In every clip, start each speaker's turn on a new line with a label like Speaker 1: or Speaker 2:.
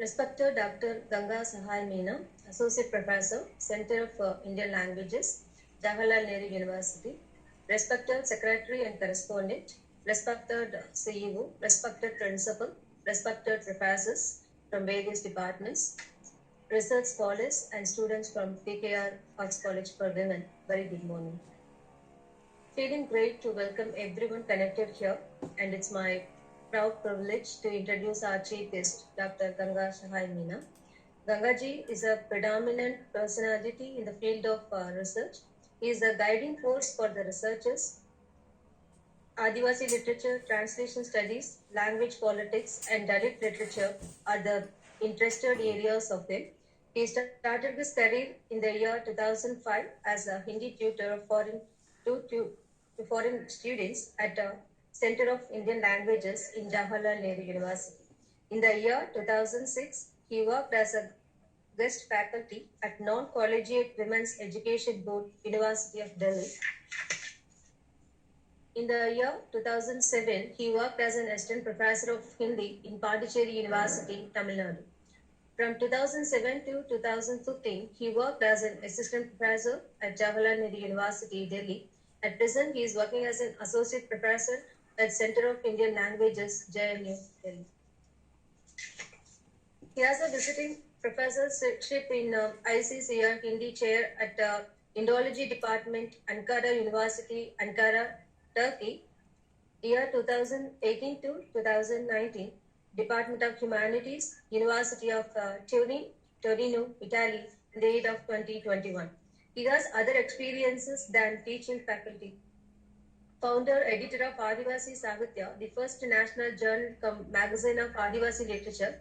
Speaker 1: Respected Dr. Ganga Sahay Meena, Associate Professor, Center for Indian Languages, Jawaharlal Nehru University. Respected Secretary and Correspondent, respected CEO, respected Principal, respected professors from various departments, research scholars and students from PKR Arts College for Women. Very good morning. Feeling great to welcome everyone connected here, and it's my proud privilege to introduce our chief guest, Dr. Ganga Sahay Meena. Gangaji is a predominant personality in the field of research. He is a guiding force for the researchers. Adivasi literature, translation studies, language politics, and Dalit literature are the interested areas of them. He started his career in the year 2005 as a Hindi tutor to foreign students at the Center of Indian Languages in Jawaharlal Nehru University. In the year 2006, he worked as a guest faculty at Non-Collegiate Women's Education Board, University of Delhi. In the year 2007, he worked as an assistant professor of Hindi in Pondicherry University, Tamil Nadu. From 2007 to 2015, he worked as an assistant professor at Jawaharlal Nehru University, Delhi. At present, he is working as an associate professor at Center of Indian Languages, JNU, Delhi. He has a visiting professorship in ICCR Hindi chair at Indology Department, Ankara University, Ankara, Turkey. Year 2018 to 2019, Department of Humanities, University of Turin, Torino, Italy, in the year of 2021. He has other experiences than teaching faculty. Founder, editor of Adivasi Sahitya, the first national journal magazine of Adivasi literature,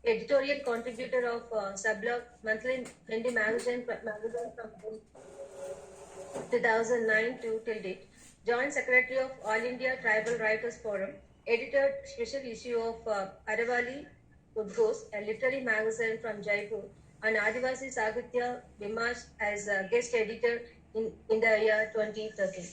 Speaker 1: editorial contributor of Sublog monthly Hindi magazine from 2009 to till date, joint secretary of All India Tribal Writers Forum, edited special issue of Aravali Udgos, a literary magazine from Jaipur, and Adivasi Sahitya Vimash as a guest editor in the year 2013.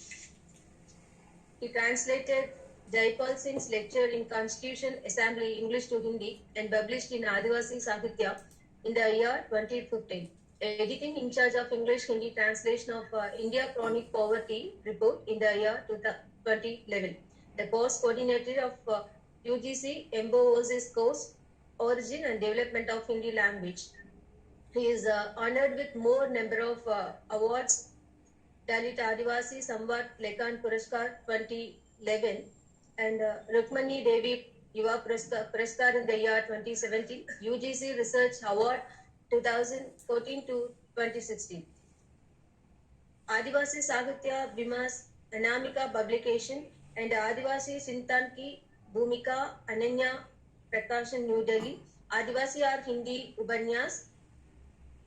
Speaker 1: He translated Jaipal Singh's lecture in Constitution Assembly English to Hindi and published in Adivasi Sahitya in the year 2015. Editing in charge of English Hindi translation of India Chronic Poverty report in the year 2011. The course coordinator of UGC Overseas course Origin and Development of Hindi Language. He is honored with more number of awards. Dalit Adivasi Samvat Lekhan Puraskar 2011 and Rukmani Devi Yuva Puraskar in the year 2017, UGC Research Award 2014 to 2016. Adivasi Sahitya Vimas Anamika Publication and Adivasi Sintan Ki Bhumika Ananya Prakashan New Delhi, Adivasi are Hindi Ubanyas,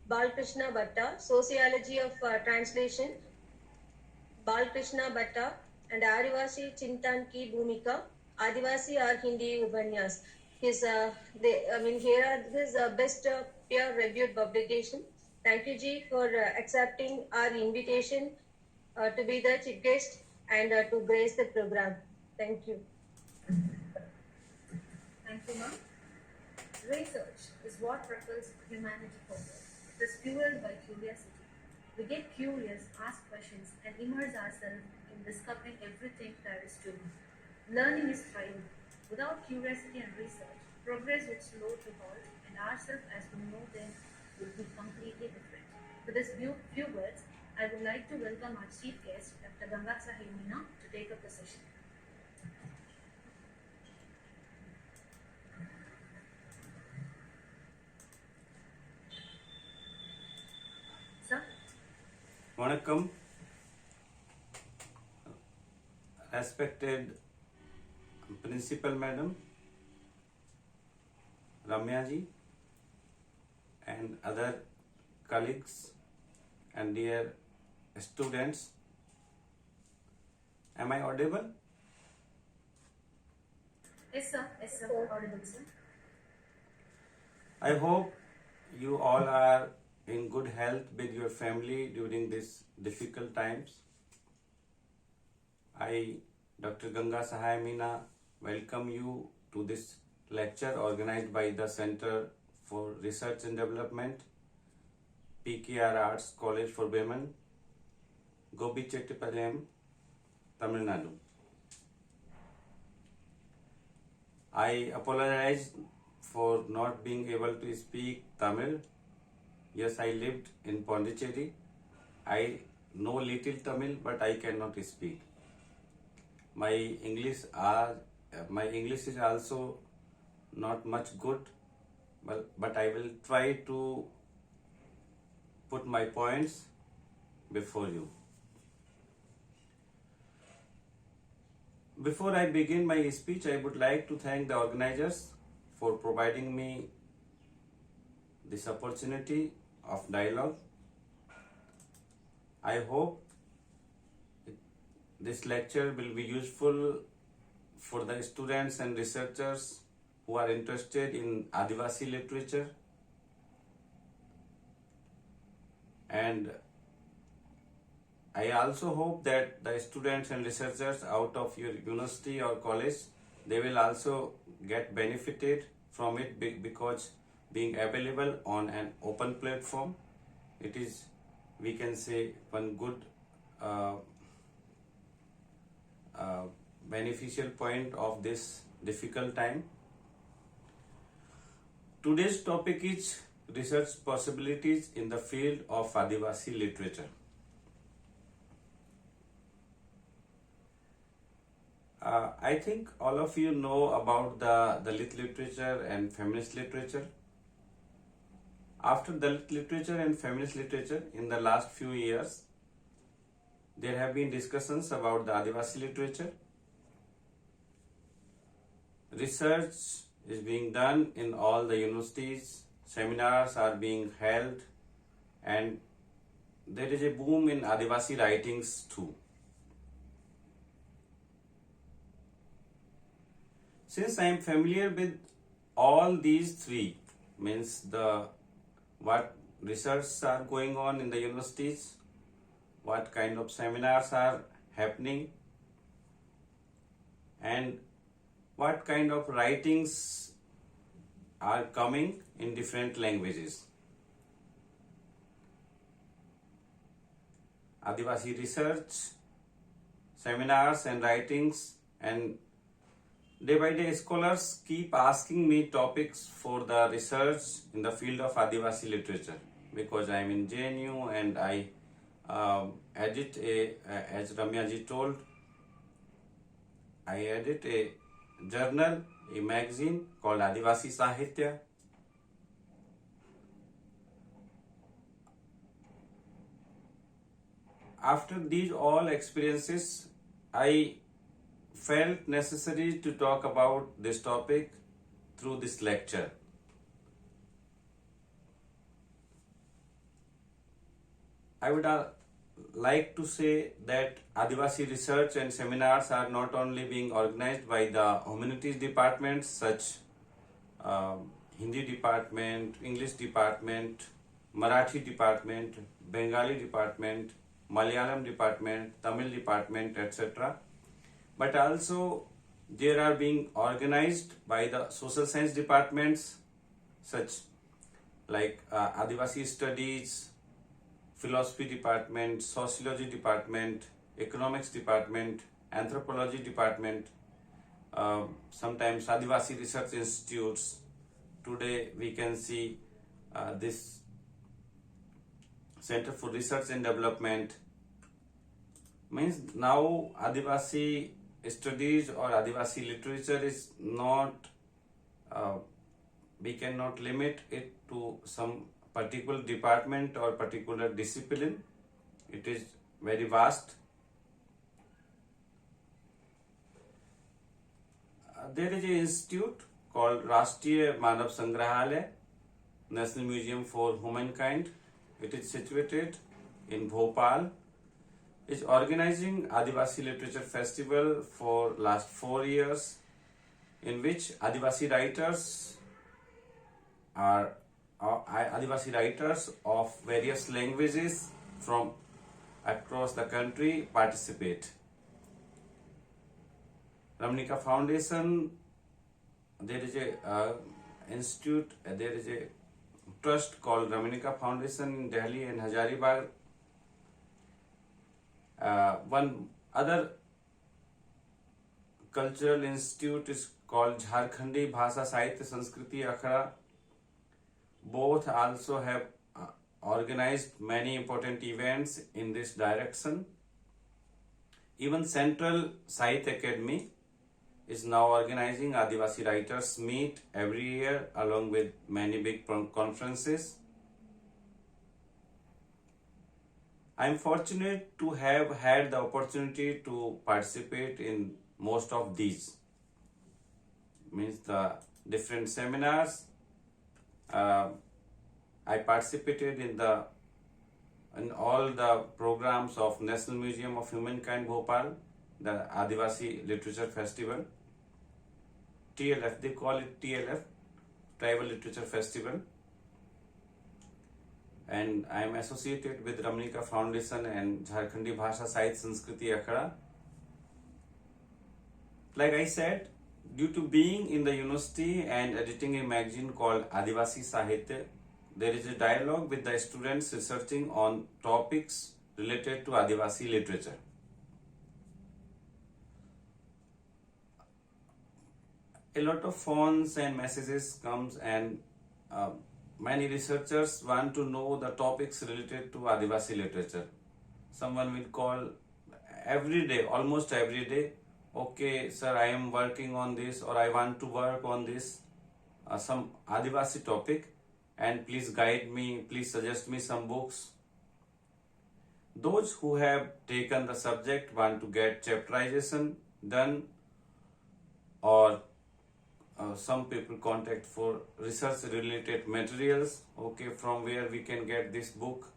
Speaker 1: Balkrishna Bhatta, Sociology of Translation, Balkrishna Bhatta, and Adivasi Chintan Ki Bhumika, Adivasi are Hindi Ubanyas. Here are his best peer-reviewed publication. Thank you, Ji, for accepting our invitation to be the chief guest and to grace the program. Thank you.
Speaker 2: Thank you, ma'am. Research is what propels humanity forward. It is fueled by curiosity. We get curious, ask questions, and immerse ourselves in discovering everything there is to know. Learning is thriving. Without curiosity and research, progress would slow to halt, and ourselves as we know them would be completely different. With these few words, I would like to welcome our chief guest, Dr. Ganga Sahay Meena, to take up the session. Sir?
Speaker 3: Vanakkam, respected Principal Madam, Ramya ji, and other colleagues and dear students. Am I audible?
Speaker 2: Yes, sir. Yes, sir. Audible, sir.
Speaker 3: I hope you all are in good health with your family during these difficult times. I, Dr. Ganga Sahay Meena, welcome you to this lecture organized by the Center for Research and Development, PKR Arts College for Women, Gobichetipalayam, Tamil Nadu. I apologize for not being able to speak Tamil. Yes, I lived in Pondicherry. I know little Tamil, but I cannot speak. My English is also not much good, but I will try to put my points before you. Before I begin my speech, I would like to thank the organizers for providing me this opportunity of dialogue. I hope this lecture will be useful for the students and researchers who are interested in Adivasi literature, and I also hope that the students and researchers out of your university or college, they will also get benefited from it because being available on an open platform, it is, we can say, one good beneficial point of this difficult time. Today's topic is research possibilities in the field of Adivasi literature. I think all of you know about the Dalit literature and feminist literature. After Dalit literature and feminist literature, in the last few years, there have been discussions about the Adivasi literature. Research is being done in all the universities, seminars are being held, and there is a boom in Adivasi writings too. Since I am familiar with all these three, means what research are going on in the universities, what kind of seminars are happening, and what kind of writings are coming in different languages. Adivasi research, seminars and writings, and day by day scholars keep asking me topics for the research in the field of Adivasi literature, because I am in JNU and I edit as Ramya ji told, I edit a journal, a magazine called Adivasi Sahitya. After these all experiences, I felt necessary to talk about this topic through this lecture. I would like to say that Adivasi research and seminars are not only being organized by the humanities departments such Hindi department, English department, Marathi department, Bengali department, Malayalam department, Tamil department, etc. But also they are being organized by the social science departments such like Adivasi studies, philosophy department, sociology department, economics department, anthropology department, sometimes Adivasi research institutes. Today we can see this Center for Research and Development. Means now Adivasi studies or Adivasi literature is not, we cannot limit it to some particular department or particular discipline. It is very vast. There is an institute called Rashtriya Manav Sangrahalaya, National Museum for Humankind. It is situated in Bhopal. Is organizing Adivasi Literature Festival for last 4 years, in which Adivasi writers of various languages from across the country participate. Ramanika Foundation, there is a institute, there is a trust called Ramanika Foundation in Delhi and Hazaribagh. One other cultural institute is called Jharkhandi Bhasha Sahitya Sanskriti Akhada. Both also have organized many important events in this direction. Even Central Sahitya Academy is now organizing Adivasi Writers Meet every year along with many big conferences. I am fortunate to have had the opportunity to participate in most of these. Means the different seminars. I participated in all the programs of National Museum of Humankind Bhopal, the Adivasi Literature Festival, TLF, they call it TLF, Tribal Literature Festival. And I am associated with Ramanika Foundation and Jharkhandi Bhasha Sahitya Sanskriti Akhada. Like I said, due to being in the university and editing a magazine called Adivasi Sahitya, there is a dialogue with the students researching on topics related to Adivasi literature. A lot of phones and messages comes, and many researchers want to know the topics related to Adivasi literature. Someone will call every day, almost every day, okay sir, I am working on this, or I want to work on this, some Adivasi topic, and please guide me, please suggest me some books. Those who have taken the subject want to get chapterization done, or some people contact for research related materials, okay, from where we can get this book,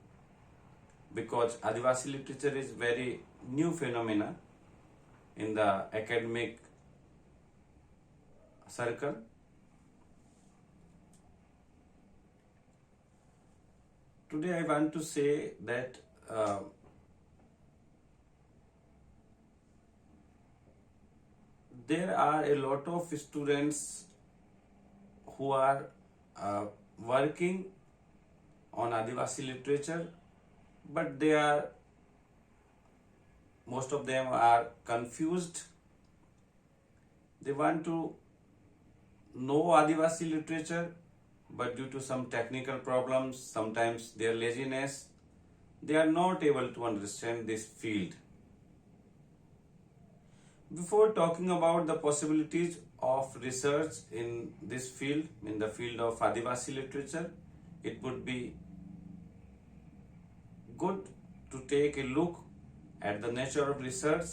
Speaker 3: because Adivasi literature is very new phenomena in the academic circle. Today I want to say that there are a lot of students who are working on Adivasi literature, but most of them are confused. They want to know Adivasi literature, but due to some technical problems, sometimes their laziness, they are not able to understand this field. Before talking about the possibilities of research in this field, in the field of Adivasi literature, it would be good to take a look at the nature of research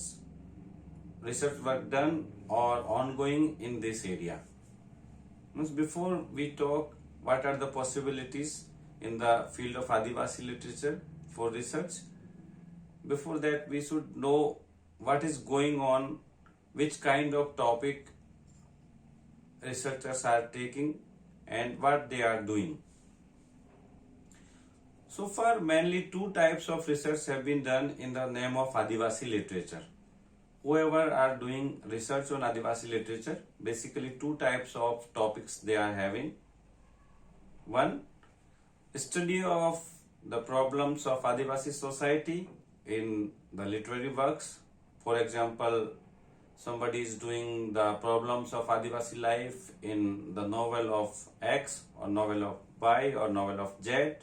Speaker 3: work done or ongoing in this area. Before we talk what are the possibilities in the field of Adivasi literature for research, before that we should know what is going on, which kind of topic researchers are taking and what they are doing. So far, mainly two types of research have been done in the name of Adivasi literature. Whoever are doing research on Adivasi literature, basically two types of topics they are having. One, study of the problems of Adivasi society in the literary works. For example, somebody is doing the problems of Adivasi life in the novel of X, or novel of Y, or novel of Z.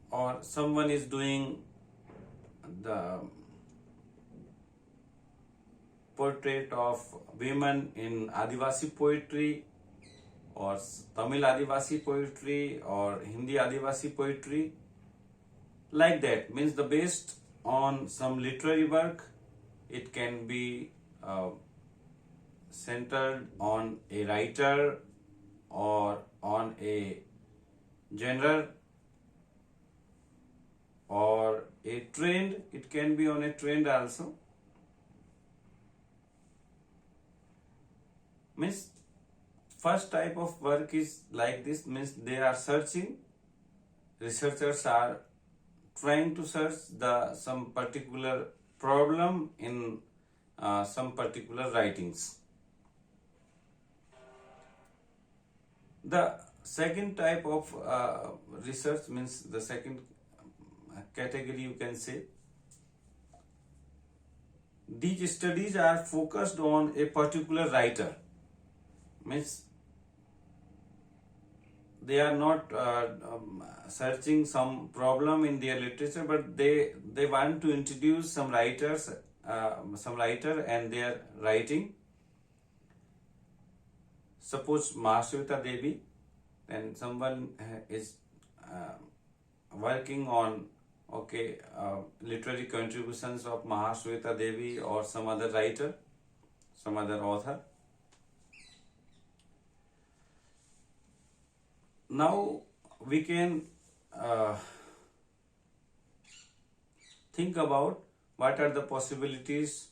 Speaker 3: Or someone is doing the portrait of women in Adivasi poetry, or Tamil Adivasi poetry, or Hindi Adivasi poetry. Like that, means the based on some literary work, it can be centered on a writer or on a genre or a trend. It can be on a trend also. Means first type of work is like this, means they are searching, researchers are trying to search some particular problem in some particular writings. The second type of research, means the second category you can say, these studies are focused on a particular writer, means they are not searching some problem in their literature, but they want to introduce some writers, some writer and their writing. Suppose Mahashweta Devi, and someone is working on literary contributions of Mahashweta Devi or some other writer, some other author. Now we can think about what are the possibilities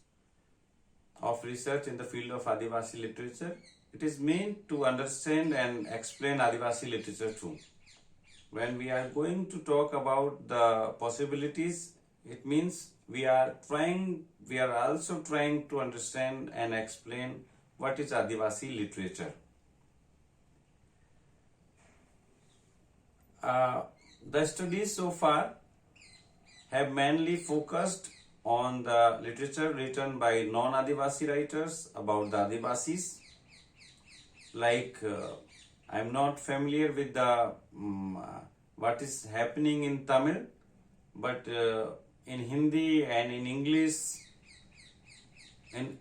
Speaker 3: of research in the field of Adivasi literature. It is meant to understand and explain Adivasi literature too. When we are going to talk about the possibilities, it means we are also trying to understand and explain what is Adivasi literature. The studies so far have mainly focused on the literature written by non-Adivasi writers about the Adivasis. Like I am not familiar with the what is happening in Tamil, but in Hindi and in English, in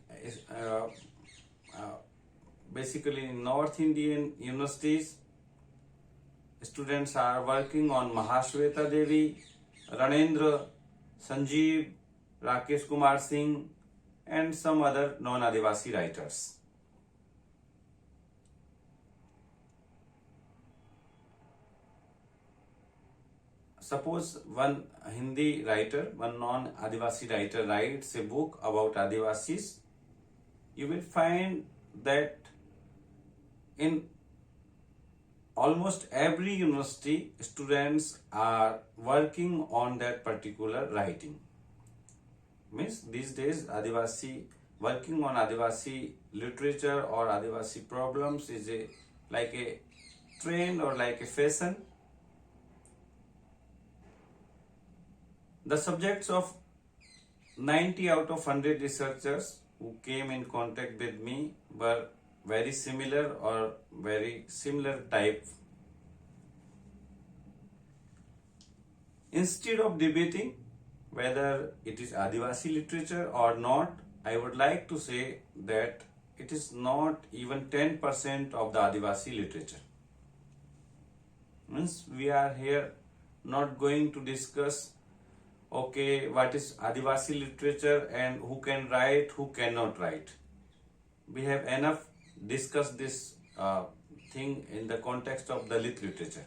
Speaker 3: basically in North Indian universities, students are working on Mahashweta Devi, Ranendra, Sanjeev, Rakesh Kumar Singh, and some other non-Adivasi writers. Suppose one Hindi writer, one non-Adivasi writer writes a book about Adivasis, you will find that in almost every university, students are working on that particular writing. Means these days, working on Adivasi literature or Adivasi problems is like a trend or like a fashion. The subjects of 90 out of 100 researchers who came in contact with me were very similar or very similar type. Instead of debating whether it is Adivasi literature or not, I would like to say that it is not even 10% of the Adivasi literature. Means we are here not going to discuss what is Adivasi literature and who can write, who cannot write. We have enough discussed this thing in the context of Dalit literature.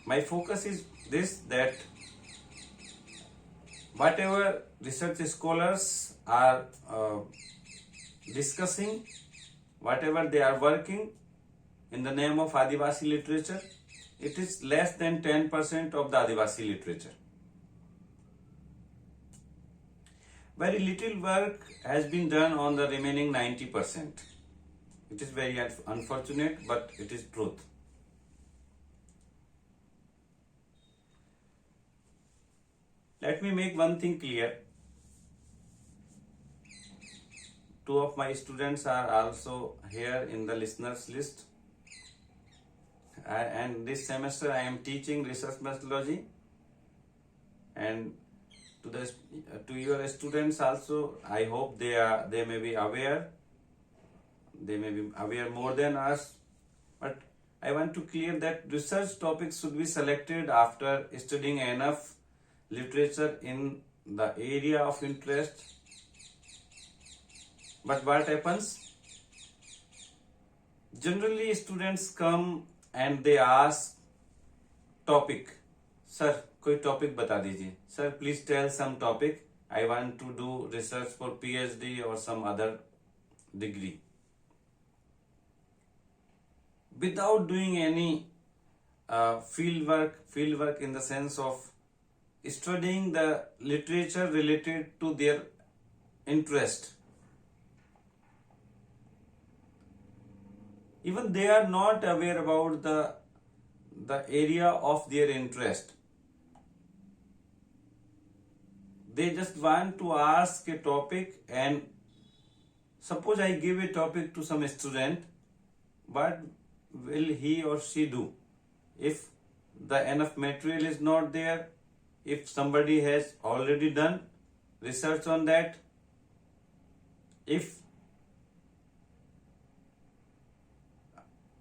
Speaker 3: My focus is this, that whatever research scholars are discussing, whatever they are working in the name of Adivasi literature, it is less than 10% of the Adivasi literature. Very little work has been done on the remaining 90%. It is very unfortunate, but it is truth. Let me make one thing clear. Two of my students are also here in the listeners list. And this semester I am teaching research methodology, and to your students also, I hope they may be aware. They may be aware more than us, but I want to clear that research topics should be selected after studying enough literature in the area of interest. But what happens? Generally, students come and they ask topic. Sir, कोई topic बता दीजिए. Sir, please tell some topic. I want to do research for PhD or some other degree. Without doing any field work in the sense of studying the literature related to their interest. Even they are not aware about the area of their interest. They just want to ask a topic, and suppose I give a topic to some student, what will he or she do? If the enough material is not there, if somebody has already done research on that, if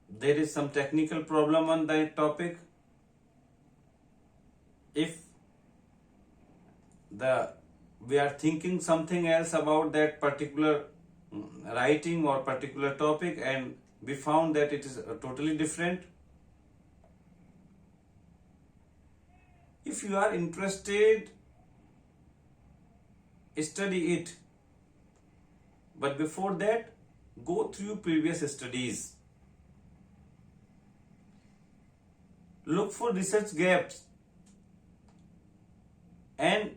Speaker 3: there is some technical problem on that topic, if we are thinking something else about that particular writing or particular topic, and we found that it is totally different. If you are interested, study it. But before that, go through previous studies. Look for research gaps. And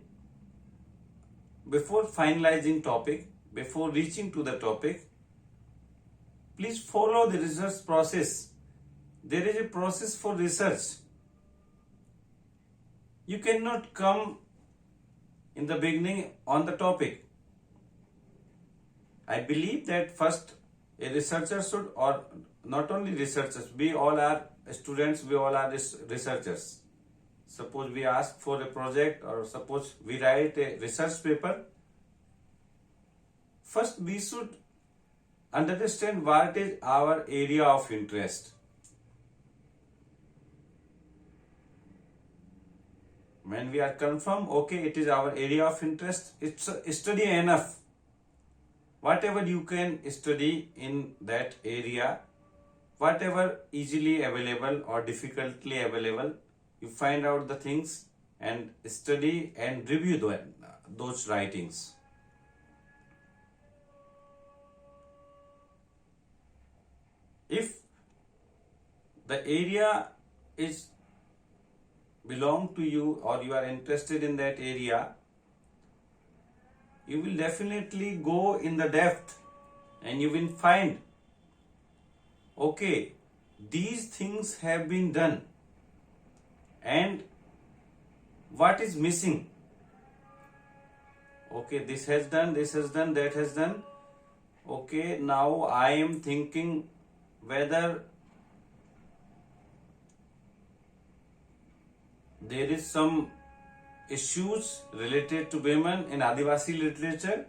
Speaker 3: before finalizing topic, before reaching to the topic, please follow the research process. There is a process for research. You cannot come in the beginning on the topic. I believe that first a researcher should, or not only researchers, we all are students, we all are researchers. Suppose we ask for a project, or suppose we write a research paper. First, we should understand what is our area of interest. When we are confirmed, okay, it is our area of interest, it's study enough. Whatever you can study in that area, whatever easily available or difficultly available, you find out the things and study and review those writings. If the area is belong to you, or you are interested in that area, you will definitely go in the depth, and you will find, okay, these things have been done, and what is missing? Okay, this has done, that has done. Okay, now I am thinking whether there is some issues related to women in Adivasi literature.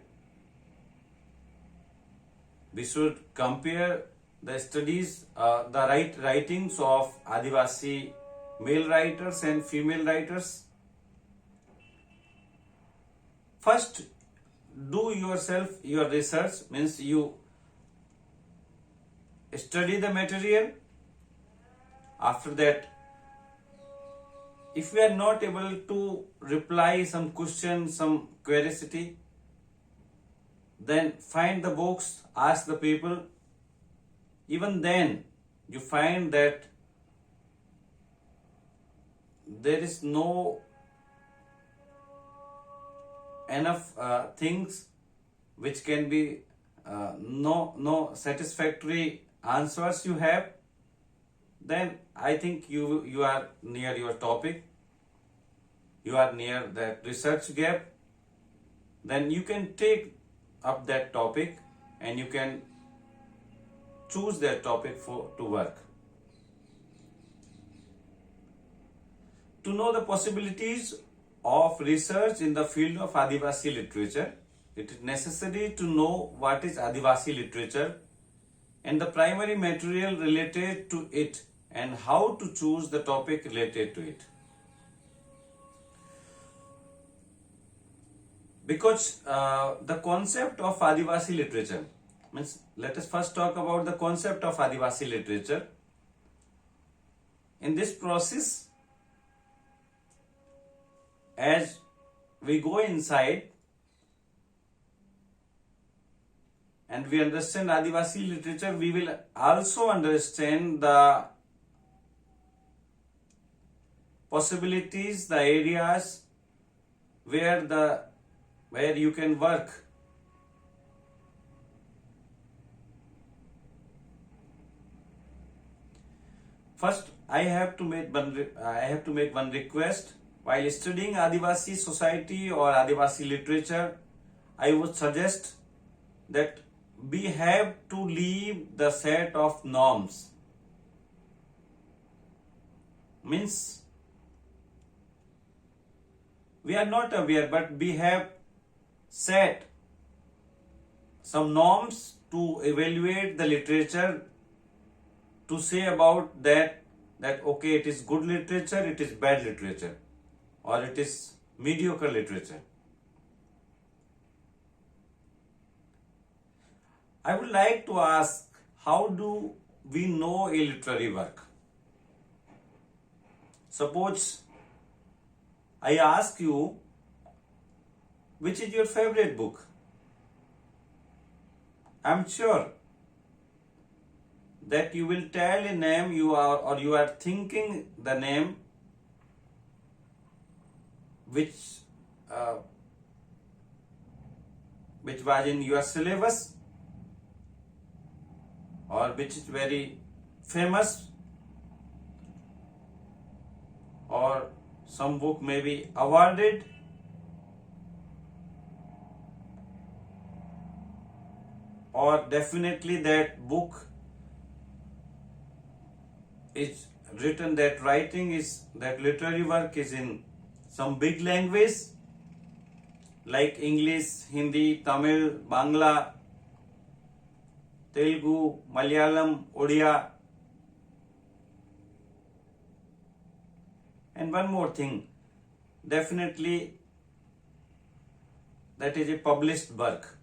Speaker 3: We should compare the studies, the writings of Adivasi male writers and female writers. First, do yourself your research, means you study the material. After that, if we are not able to reply some question, some curiosity, then find the books, ask the people. Even then, you find that there is no enough things which can be no satisfactory answers you have, then I think you are near your topic, you are near that research gap. Then you can take up that topic and you can choose that topic to work. To know the possibilities of research in the field of Adivasi literature, it is necessary to know what is Adivasi literature and the primary material related to it, and how to choose the topic related to it. Because the concept of Adivasi literature, means let us first talk about the concept of Adivasi literature. In this process, as we go inside and we understand Adivasi literature, we will also understand the possibilities, the areas where you can work. First, I have to make one request. While studying Adivasi society or Adivasi literature, I would suggest that we have to leave the set of norms. Means we are not aware, but we have set some norms to evaluate the literature, to say about that okay, it is good literature, it is bad literature, or it is mediocre literature. I would like to ask, how do we know a literary work? Suppose I ask you, which is your favorite book? I'm sure that you will tell a name, you are thinking the name which was in your syllabus, or which is very famous, or some book may be awarded, or definitely that book is written, that writing is, that literary work is in some big language like English, Hindi, Tamil, Bangla, Telugu, Malayalam, Odia. And one more thing, definitely that is a published work,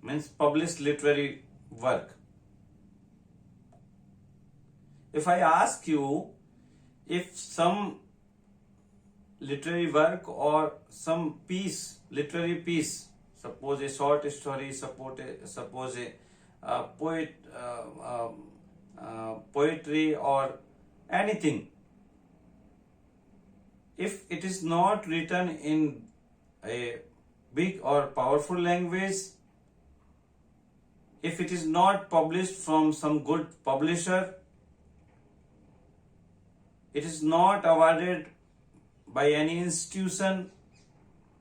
Speaker 3: means published literary work. If I ask you, if some literary work or some piece, literary piece, suppose a short story, suppose a poetry or anything, if it is not written in a big or powerful language, if it is not published from some good publisher, it is not awarded by any institution,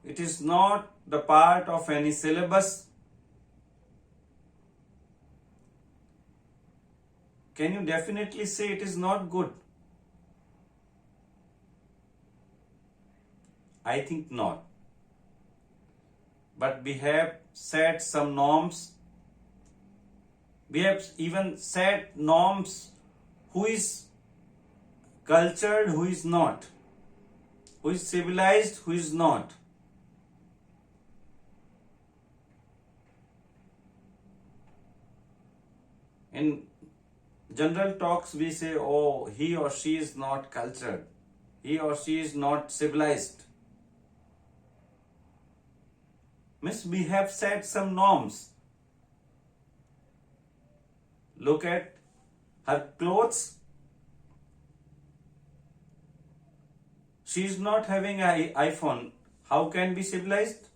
Speaker 3: it is not the part of any syllabus, can you definitely say it is not good? I think not. But we have set some norms. We have even set norms who is cultured, who is not, who is civilized, who is not. In general talks, we say, oh, he or she is not cultured, he or she is not civilized. Means we have set some norms. Look at her clothes. She is not having an iPhone. How can be civilized?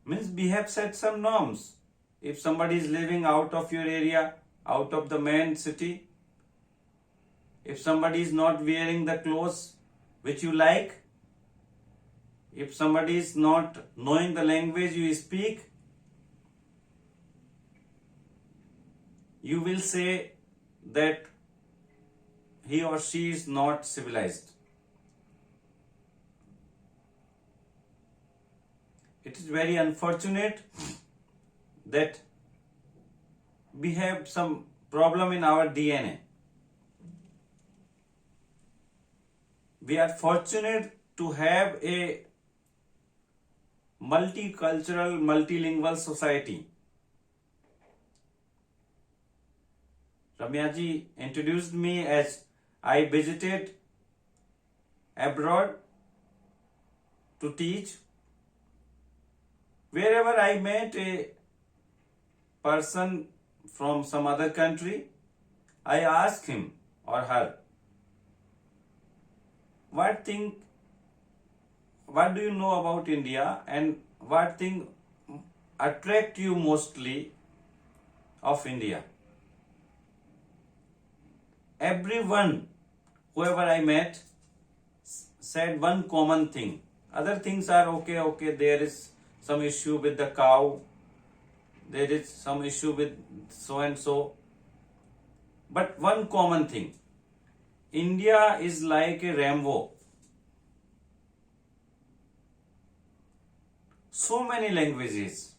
Speaker 3: Means we have set some norms. If somebody is living out of your area, out of the main city, if somebody is not wearing the clothes which you like, if somebody is not knowing the language you speak, you will say that he or she is not civilized. It is very unfortunate that we have some problem in our DNA. We are fortunate to have a multicultural, multilingual society. Ramya ji introduced me as I visited abroad to teach. Wherever I met a person from some other country, I asked him or her, what do you know about India, and what thing attract you mostly of India? everyone, whoever I met, said one common thing. Other things are okay, there is some issue with the cow, there is some issue with so and so. But one common thing, India is like a rainbow. So many languages,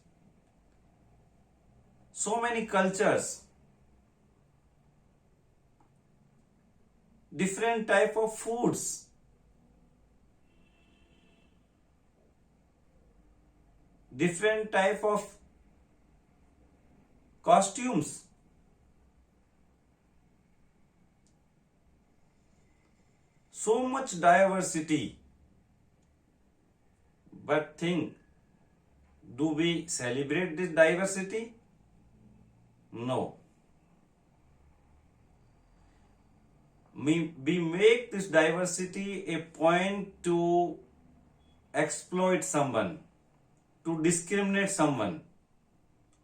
Speaker 3: so many cultures, different type of foods, different type of costumes. So much diversity. But think, do we celebrate this diversity? No. We make this diversity a point to exploit someone, to discriminate someone.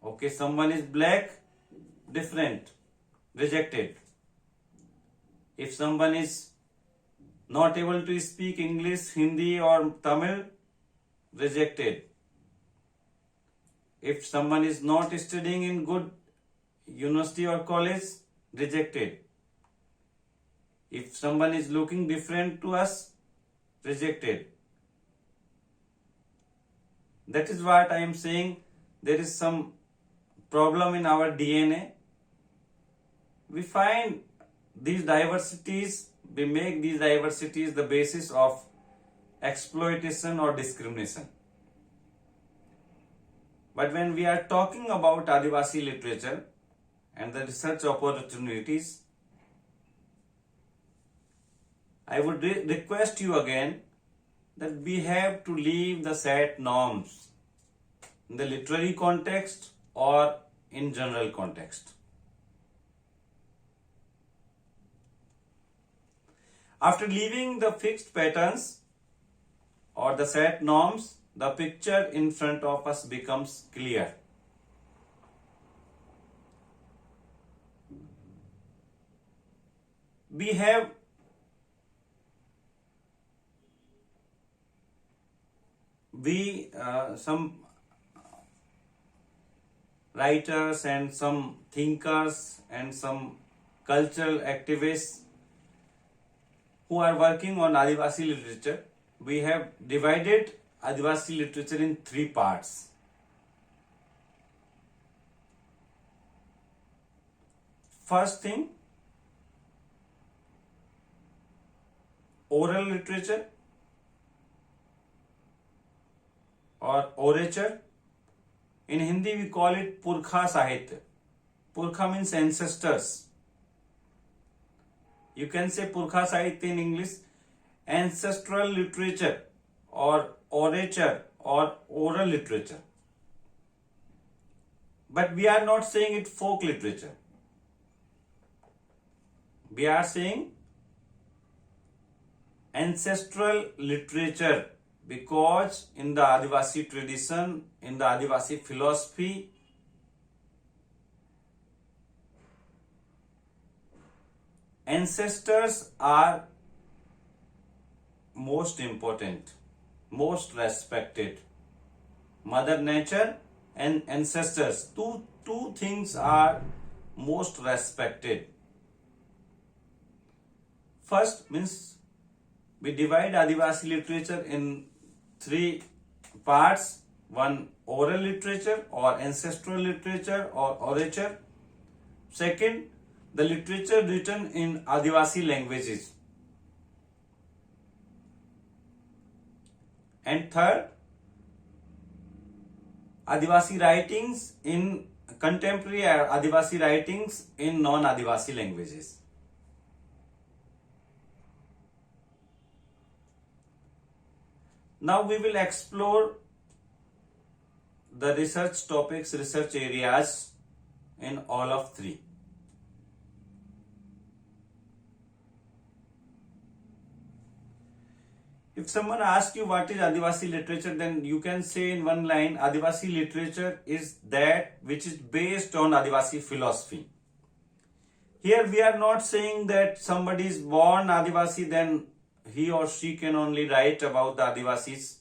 Speaker 3: Okay, someone is black, different, rejected. If someone is not able to speak English, Hindi or Tamil, rejected. If someone is not studying in good university or college, rejected. If someone is looking different to us, rejected. That is what I am saying. There is some problem in our DNA. We find these diversities, we make these diversities the basis of exploitation or discrimination. But when we are talking about Adivasi literature and the research opportunities, I would request you again that we have to leave the set norms in the literary context or in general context. After leaving the fixed patterns or the set norms, the picture in front of us becomes clear. We have some writers and some thinkers and some cultural activists who are working on Adivasi literature. We have divided Adivasi literature in 3 parts. First thing, oral literature or orature. In Hindi we call it Purkha Sahitya. Purkha means ancestors. You can say Purkha Sahitya in English. Ancestral literature or orature or oral literature. But we are not saying it folk literature. We are saying ancestral literature, because in the Adivasi tradition, in the Adivasi philosophy, ancestors are most important, most respected. Mother Nature and ancestors, two things are most respected. First means we divide Adivasi literature in 3 parts. One, oral literature or ancestral literature or orature. Second, the literature written in Adivasi languages. And third, Adivasi writings in contemporary Adivasi writings in non-Adivasi languages. Now we will explore the research topics, research areas in all of 3. If someone asks you what is Adivasi literature, then you can say in one line, Adivasi literature is that which is based on Adivasi philosophy. Here we are not saying that somebody is born Adivasi, then he or she can only write about the Adivasis.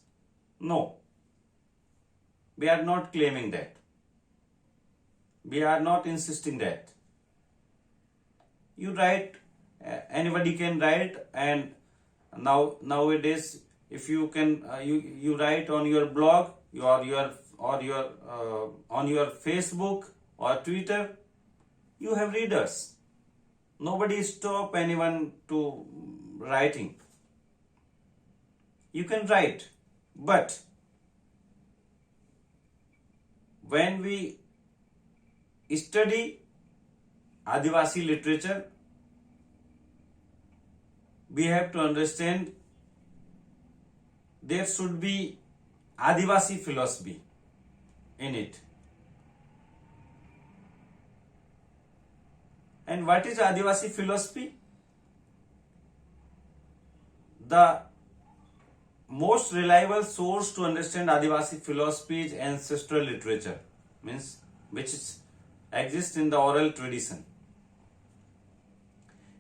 Speaker 3: No. We are not claiming that. We are not insisting that. You write, anybody can write, and nowadays if you can you write on your blog, on your Facebook or Twitter, you have readers. Nobody stop anyone to writing. You can write, but when we study Adivasi literature, we have to understand there should be Adivasi philosophy in it. And what is Adivasi philosophy? The most reliable source to understand Adivasi philosophy is ancestral literature, means which exists in the oral tradition.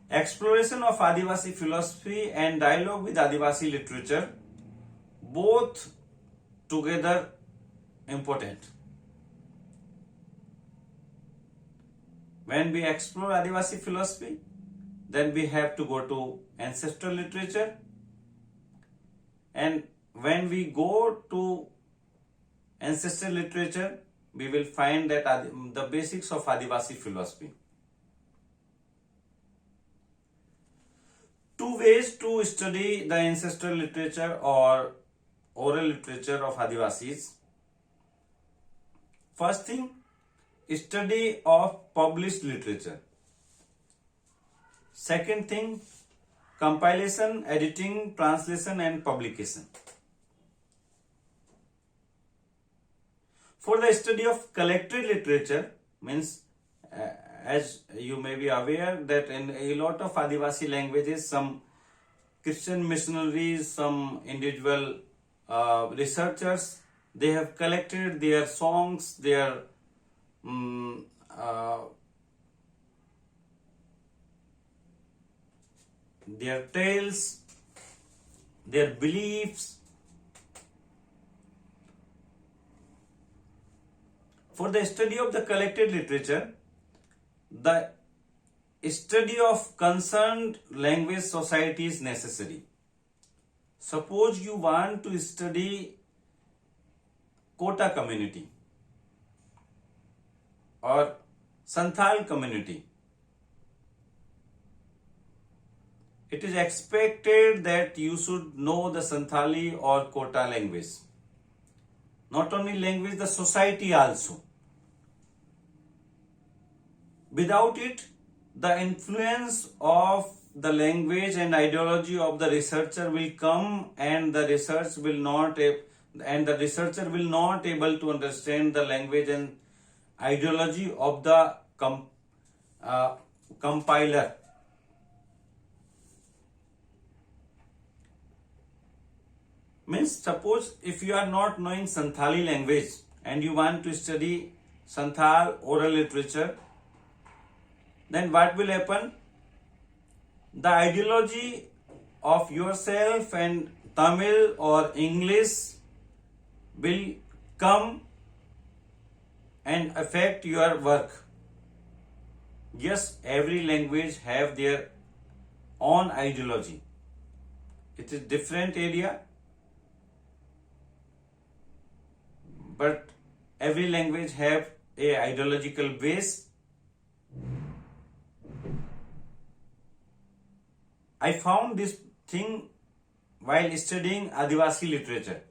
Speaker 3: Exploration of Adivasi philosophy and dialogue with Adivasi literature, both together important. When we explore Adivasi philosophy, then we have to go to ancestral literature, and when we go to ancestral literature, we will find that the basics of Adivasi philosophy. Two ways to study the ancestral literature or oral literature of Adivasis. First thing, study of published literature. Second thing, compilation, editing, translation and publication. For the study of collected literature, means as you may be aware that in a lot of Adivasi languages, some Christian missionaries, some individual researchers, they have collected their songs, their tales, their beliefs. For the study of the collected literature, the study of concerned language society is necessary. Suppose you want to study Kota community or Santhal community. It is expected that you should know the Santhali or Kota language. Not only language, the society also. Without it, the influence of the language and ideology of the researcher will come, and the researcher will not able to understand the language and ideology of the compiler. Means, suppose if you are not knowing Santhali language and you want to study Santhal oral literature, then what will happen? The ideology of yourself and Tamil or English will come and affect your work. Yes, every language have their own ideology. It is different area, but every language have a ideological base. I found this thing while studying Adivasi literature.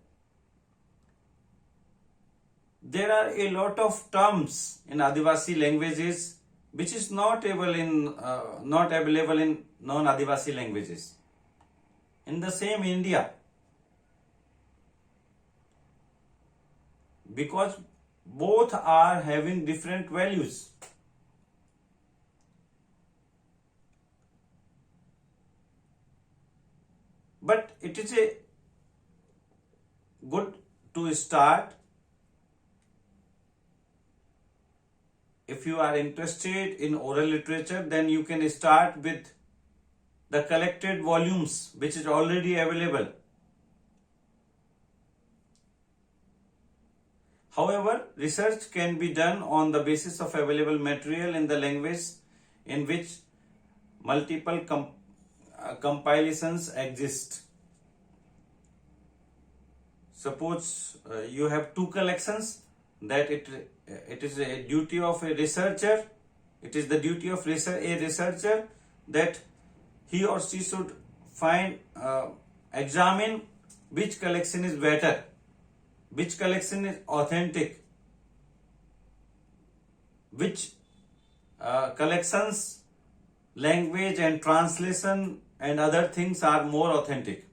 Speaker 3: There are a lot of terms in Adivasi languages which is not available in non-Adivasi languages. In the same India, because both are having different values. But it is a good to start if you are interested in oral literature, then you can start with the collected volumes which is already available. However, research can be done on the basis of available material in the language in which multiple compilations exist. Suppose you have two collections, that it is a duty of a researcher. It is the duty of a researcher that he or she should examine which collection is better, which collection is authentic, which collections, language and translation and other things are more authentic.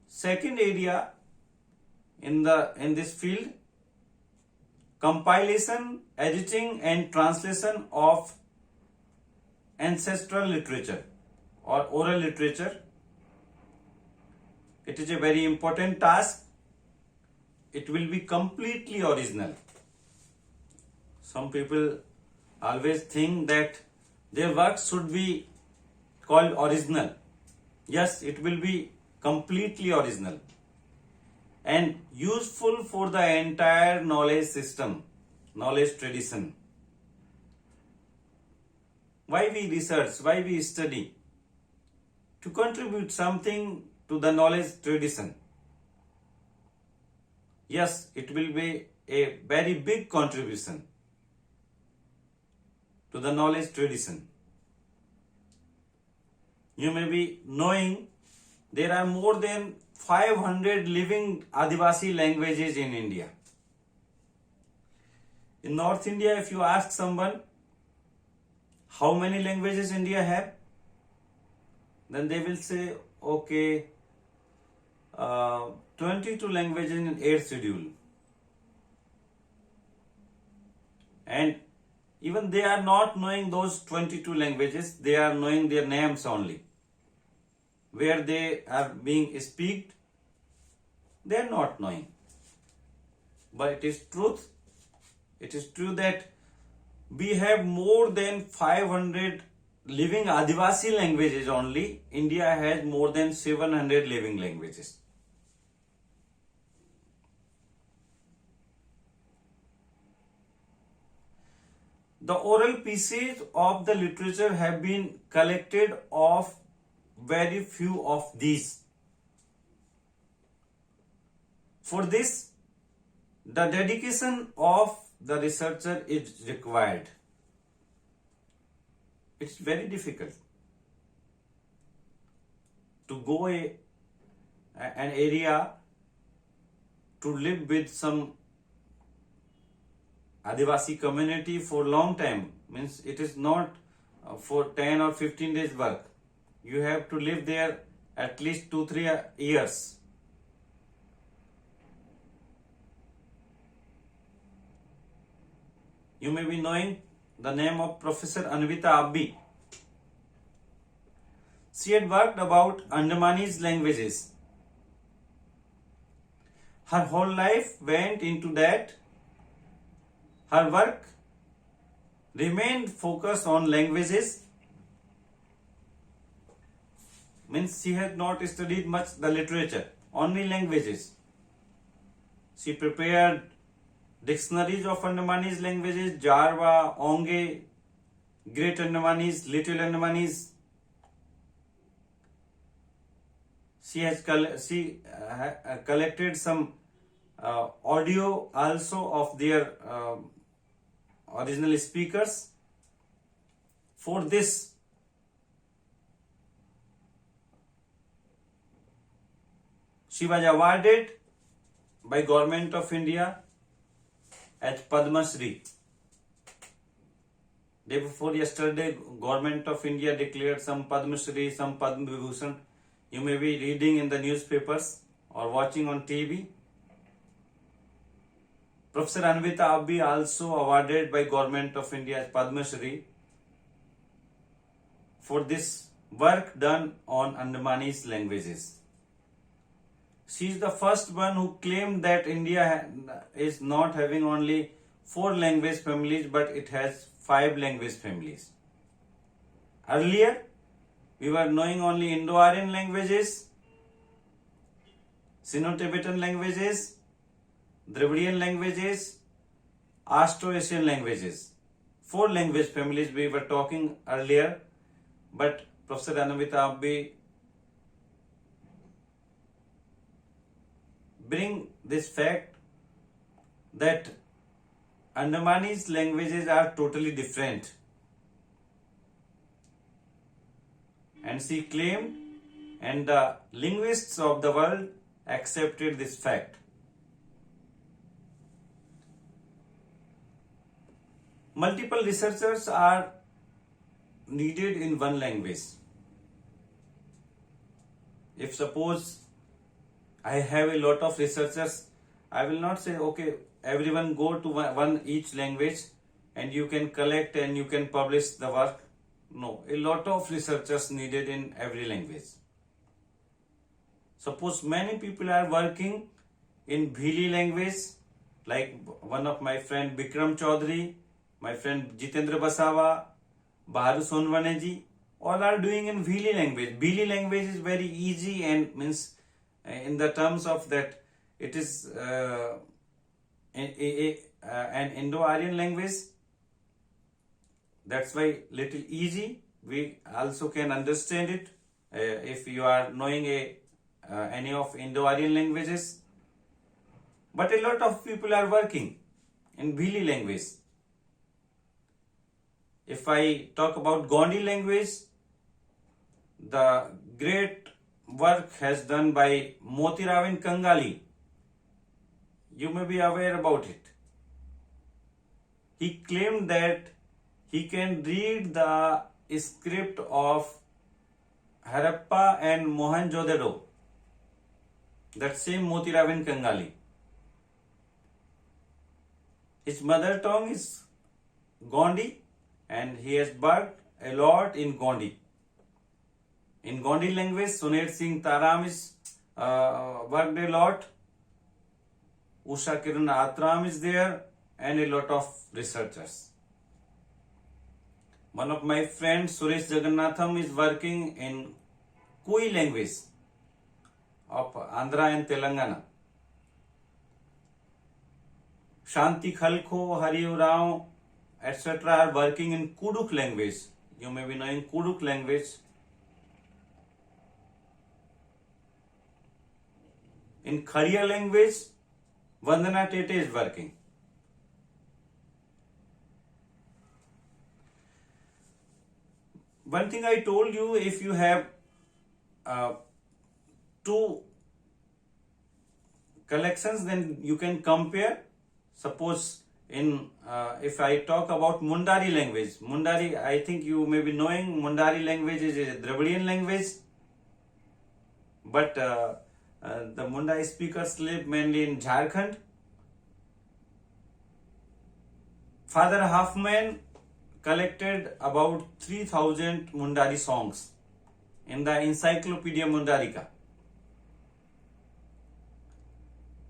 Speaker 3: Second area in this field, compilation, editing and translation of ancestral literature or oral literature. It is a very important task. It will be completely original. Some people always think that their work should be called original. Yes, it will be completely original and useful for the entire knowledge system, knowledge tradition. Why we research, why we study? To contribute something to the knowledge tradition. Yes, it will be a very big contribution to the knowledge tradition. You may be knowing there are more than 500 living Adivasi languages in India. In North India, if you ask someone how many languages India have, then they will say, okay, 22 languages in 8th schedule. And even they are not knowing those 22 languages, they are knowing their names only. Where they are being speaked, they are not knowing. But it is truth. It is true that we have more than 500 living Adivasi languages only. India has more than 700 living languages. The oral pieces of the literature have been collected of very few of these. For this, the dedication of the researcher is required. It's very difficult to go an area to live with some Adivasi community for long time. Means it is not for 10 or 15 days work. You have to live there at least 2-3 years. You may be knowing the name of Professor Anvita Abbi. She had worked about Andamanese languages. Her whole life went into that. Her work remained focused on languages. Means she had not studied much the literature, only languages. She prepared dictionaries of Andamanese languages, Jarwa, Onge, Great Andamanese, Little Andamanese. She has collected some audio also of their original speakers. For this, she was awarded by Government of India as Padma Shri. Day before yesterday, Government of India declared some Padma Shri, some Padma Vibhushan. You may be reading in the newspapers or watching on TV. Professor Anvita Abbi also awarded by Government of India as Padma Shri for this work done on Andamanese languages. She is the first one who claimed that India is not having only 4 language families, but it has 5 language families. Earlier, we were knowing only Indo-Aryan languages, Sino-Tibetan languages, Dravidian languages, Austro-Asian languages. 4 language families we were talking earlier, but Professor Anamita Abbi bring this fact that Andamanese languages are totally different. And she claimed, and the linguists of the world accepted this fact. Multiple researchers are needed in one language. If suppose I have a lot of researchers, I will not say, okay, everyone go to one each language and you can collect and you can publish the work. No, a lot of researchers needed in every language. Suppose many people are working in Bhili language, like one of my friend Bikram Chaudhary, my friend Jitendra Basawa, Baharu Sonvaneji, all are doing in Bhili language. Bhili language is very easy and means in the terms of that it is an Indo-Aryan language. That's why little easy. We also can understand it if you are knowing any of Indo-Aryan languages. But a lot of people are working in Bhili language. If I talk about Gondi language, the great work has done by Motiravin Kangali. You may be aware about it. He claimed that he can read the script of Harappa and Mohenjo-daro. That same Motiravin Kangali. His mother tongue is Gondi and he has worked a lot in Gondi. In Gondi language, Suner Singh Taram is worked a lot. Usha Kiran Atram is there and a lot of researchers. One of my friends, Suresh Jagannatham, is working in Kui language of Andhra and Telangana. Shanti Khalko, Hariu Rao, etc. are working in Kuduk language. You may be knowing Kuduk language. In Khariya language, Vandana Tete is working. One thing I told you, if you have two collections, then you can compare. Suppose in if I talk about Mundari language, Mundari, I think you may be knowing Mundari language is a Dravidian language, but the Munda speakers live mainly in Jharkhand. Father Huffman collected about 3000 Mundari songs in the Encyclopedia Mundarica.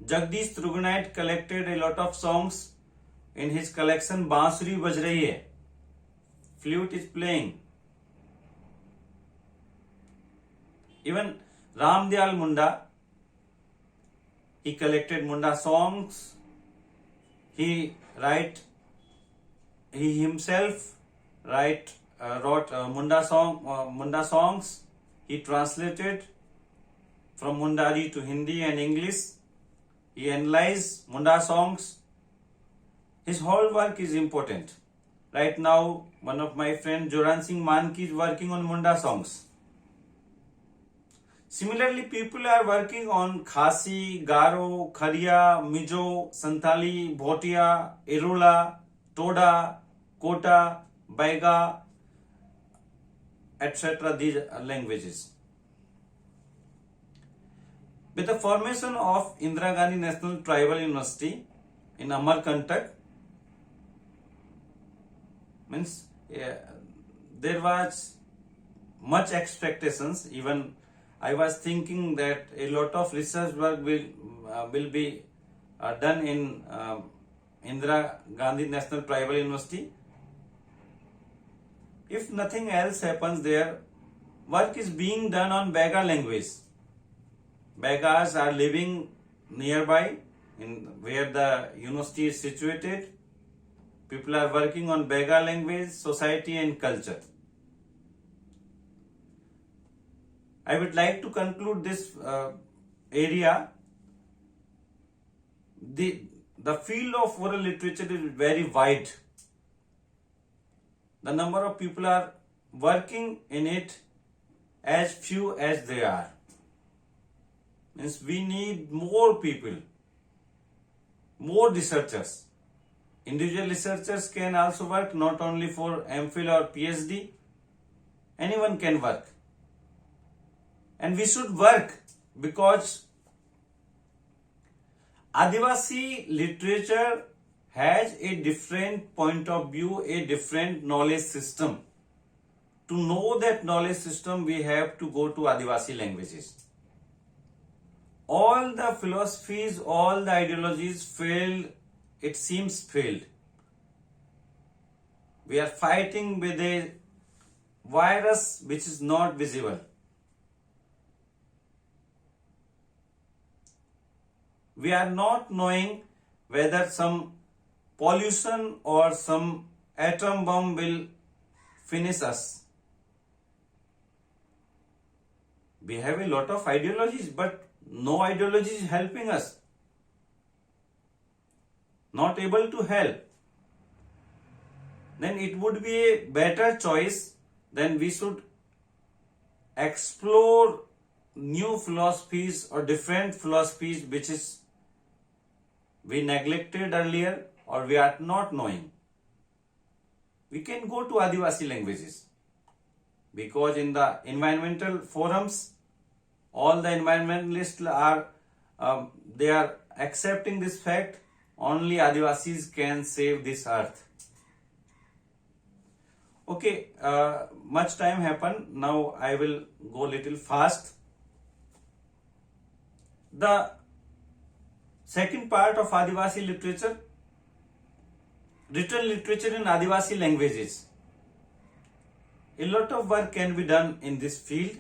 Speaker 3: Jagdish Trugunite collected a lot of songs in his collection Bansuri Baj Rahi Hai. Flute is playing. Even Ramdyal Munda, he collected Munda songs. He himself wrote Munda songs. He translated from Mundari to Hindi and English. He analyzed Munda songs. His whole work is important. Right now, one of my friends, Joran Singh Manki, is working on Munda songs. Similarly, people are working on Khasi, Garo, Khariya, Mijo, Santali, Bhotia, Irula, Toda, Kota, Baiga, etc. These languages. With the formation of Indira Gandhi National Tribal University in Amarkantak, there was much expectations. Even I was thinking that a lot of research work will be done in Indira Gandhi National Tribal University. If nothing else happens there, work is being done on Baga language. Bagas are living nearby in where the university is situated. People are working on Baga language, society and culture. I would like to conclude this area. The field of oral literature is very wide. The number of people are working in it as few as they are. Means we need more people, more researchers. Individual researchers can also work, not only for MPhil or PhD. Anyone can work. And we should work because Adivasi literature has a different point of view, a different knowledge system. To know that knowledge system, we have to go to Adivasi languages. All the philosophies, all the ideologies failed, it seems failed. We are fighting with a virus which is not visible. We are not knowing whether some pollution or some atom bomb will finish us. We have a lot of ideologies, but no ideology is helping us. Not able to help. Then it would be a better choice. Then we should explore new philosophies or different philosophies which is we neglected earlier or we are not knowing. We can go to Adivasi languages because in the environmental forums, all the environmentalists are they are accepting this fact. Only Adivasis can save this earth. Okay, much time happened. Now I will go little fast. The second part of Adivasi literature, written literature in Adivasi languages. A lot of work can be done in this field.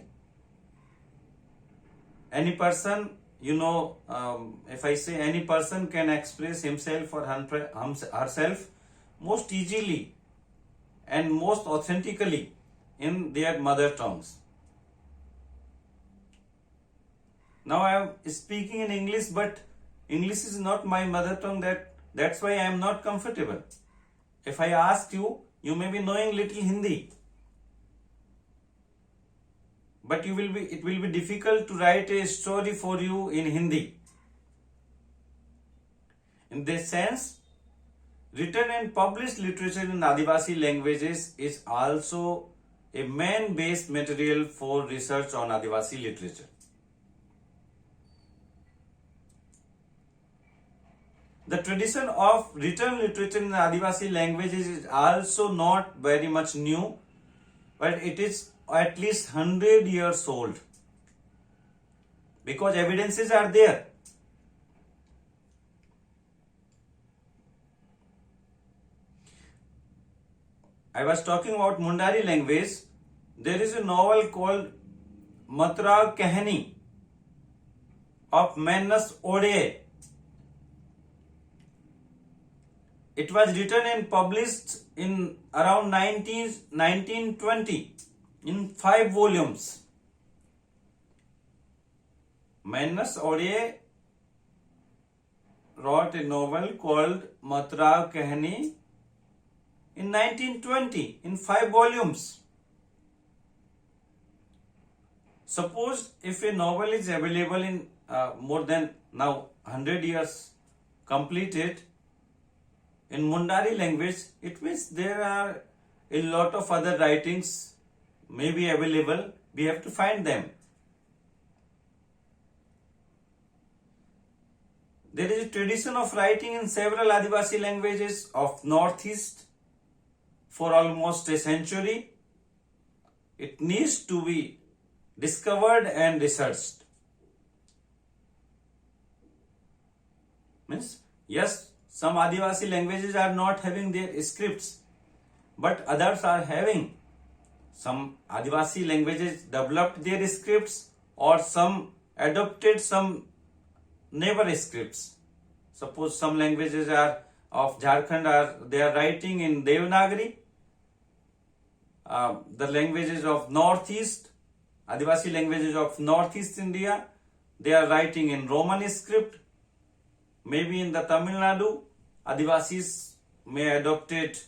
Speaker 3: Any person, if I say any person can express himself or herself most easily and most authentically in their mother tongues. Now I am speaking in English, but English is not my mother tongue. That's why I am not comfortable. If I ask you, you may be knowing little Hindi, but it will be difficult to write a story for you in Hindi. In this sense, written and published literature in Adivasi languages is also a main-based material for research on Adivasi literature. The tradition of written literature in Adivasi languages is also not very much new, but it is at least 100 years old because evidences are there. I was talking about Mundari language. There is a novel called Matra Kahani of Manas Ode. It was written and published in around 1920 in 5 volumes. Manas Ode wrote a novel called Matra Kahani in 1920 in 5 volumes. Suppose if a novel is available in more than now 100 years completed in Mundari language, it means there are a lot of other writings may be available. We have to find them. There is a tradition of writing in several Adivasi languages of Northeast for almost a century. It needs to be discovered and researched. Means, yes, Some Adivasi languages are not having their scripts, but others are having. Some Adivasi languages developed their scripts, or some adopted, some never scripts. Suppose some languages are of Jharkhand they are writing in Devanagari. The languages of Northeast, Adivasi languages of Northeast India, they are writing in Roman script. Maybe in the Tamil Nadu, Adivasis may adopted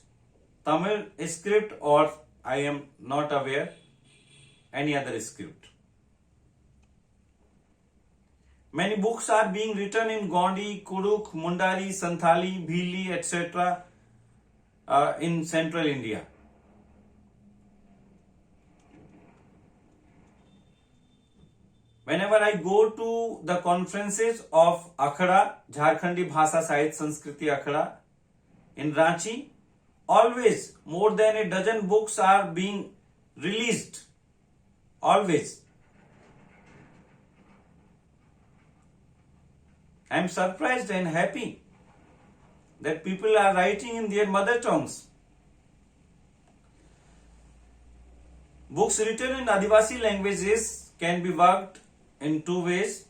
Speaker 3: Tamil script, or I am not aware any other script. Many books are being written in Gondi, Kuduk, Mundari, Santhali, Bhili, etc. In central India. Whenever I go to the conferences of Akhada, Jharkhandi Bhasha Sahit Sanskriti Akhada in Ranchi, always more than a dozen books are being released. Always. I am surprised and happy that people are writing in their mother tongues. Books written in Adivasi languages can be worked in two ways: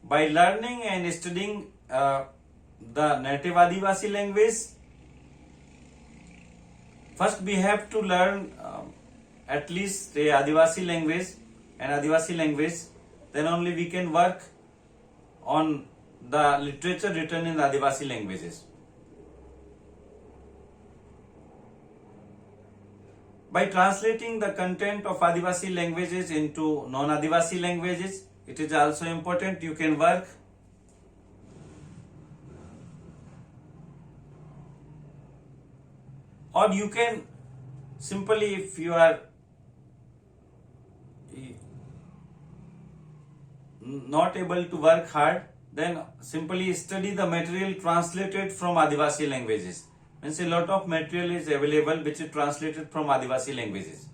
Speaker 3: by learning and studying the native Adivasi language. First, we have to learn at least a Adivasi language, then only we can work on the literature written in Adivasi languages. By translating the content of Adivasi languages into non-Adivasi languages, it is also important. You can work. Or you can simply, if you are not able to work hard, then simply study the material translated from Adivasi languages. Means a lot of material is available which is translated from Adivasi languages.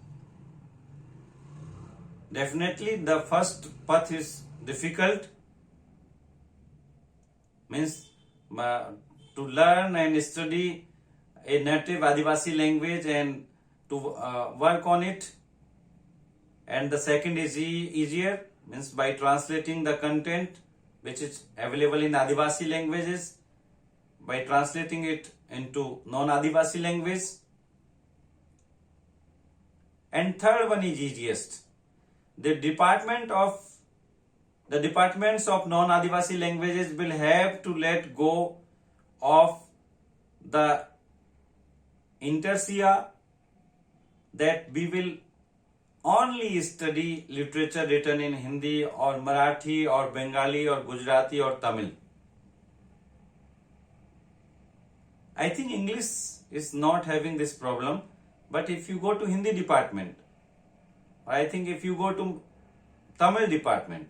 Speaker 3: Definitely the first path is difficult. Means to learn and study a native Adivasi language and to work on it. And the second is easier, means by translating the content which is available in Adivasi languages, by translating it into non-Adivasi language. And third one is easiest. The departments of non-Adivasi languages will have to let go of the inertia that we will only study literature written in Hindi or Marathi or Bengali or Gujarati or Tamil. I think English is not having this problem, but if you go to Hindi department, I think if you go to Tamil department,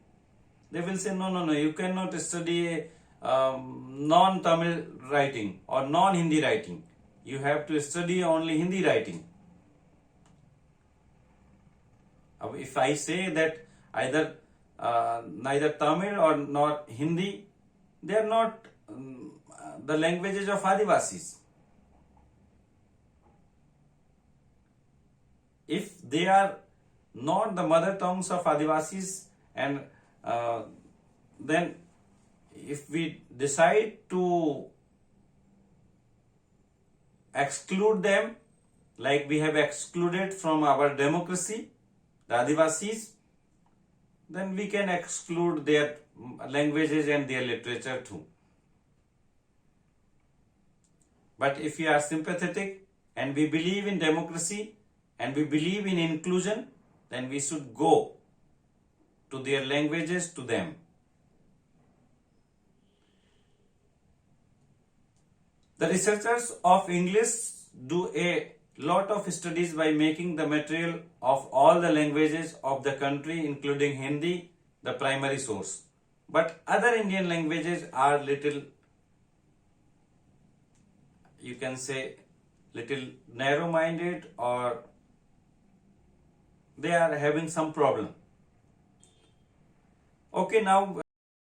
Speaker 3: they will say no, you cannot study non-Tamil writing or non-Hindi writing. You have to study only Hindi writing. If I say that either neither Tamil or not Hindi, they are not the languages of Adivasis. If they are not the mother tongues of Adivasis, and then if we decide to exclude them, like we have excluded from our democracy the Adivasis, then we can exclude their languages and their literature too. But if we are sympathetic and we believe in democracy and we believe in inclusion, then we should go to their languages, to them. The researchers of English do a lot of studies by making the material of all the languages of the country, including Hindi, the primary source. But other Indian languages are little, you can say, little narrow-minded, or they are having some problem. Okay, now